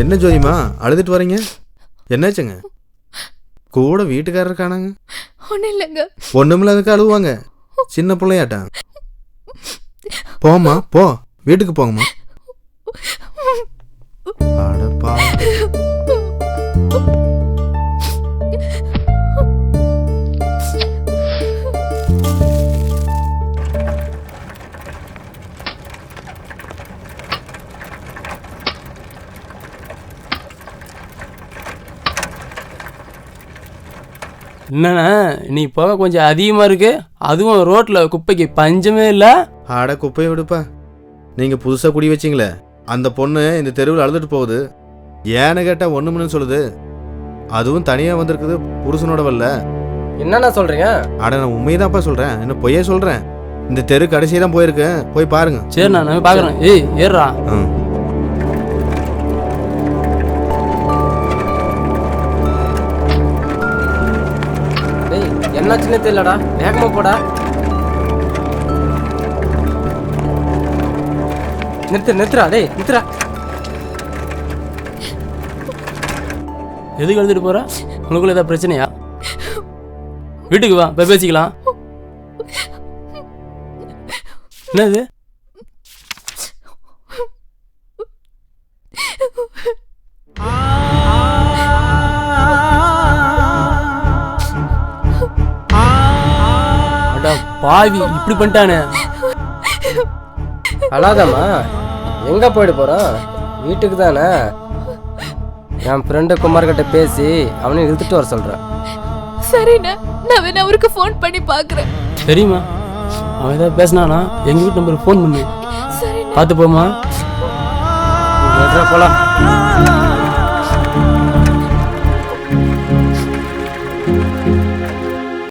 என்ன ஜோதிமா அழுதுட்டு வரீங்க? என்னாச்சுங்க? கூட வீட்டுக்காரர் காணாங்க. ஒன்றும் இல்லைங்க. ஒண்ணுமில்லாதுக்கு அழுவாங்க, சின்ன பிள்ளையாட்டான். போம்மா போ, வீட்டுக்கு போங்கம்மா. அடப்பா. என்னண்ணா நீ போக கொஞ்சம் அதிகமாக இருக்கு, அதுவும் ரோட்டில் குப்பைக்கு பஞ்சமே இல்லை. ஆட குப்பையை விடுப்பா. நீங்கள் புதுசாக குடி வச்சிங்களே அந்த பொண்ணு இந்த தெருவில் அழுதுட்டு போகுது. ஏன்னு கேட்டால் ஒன்றுமுன்னு சொல்லுது. அதுவும் தனியாக வந்திருக்குது, புருஷனோட வரல. என்னண்ணா சொல்கிறீங்க? ஆட நான் உண்மையதான்ப்பா சொல்கிறேன், என்ன பொய்யே சொல்கிறேன். இந்த தெரு கடைசியே தான் போயிருக்கேன், போய் பாருங்க. சரிண்ணா நான் பார்க்குறேன். ஏய் ஏறா. என்ன சின்ன தெரியலடா, வேகமா போடா. நிறுத்துறா டேய் நிறுத்துறா. எதுக்கு எழுதிட்டு போற? உனக்குள்ள ஏதாவது பிரச்சனையா? வீட்டுக்கு வா, போய் பேசிக்கலாம். என்னது? பாவி இப்படி பண்ணிட்டானே. அழாதம்மா, எங்க போயிட்டு போறோம்? வீட்டுக்கு தானே. என் ஃப்ரெண்டு குமார் கிட்ட பேசி அவனையும் இழுத்துட்டு வர சொல்றேன். சரிண்ணா, நான் வேணா அவருக்கு ஃபோன் பண்ணி பார்க்குறேன். சரிம்மா, அவன் ஏதாவது பேசினானா எங்க வீட்டு நம்பருக்கு ஃபோன் பண்ணு. பார்த்து போமா. போலாம்.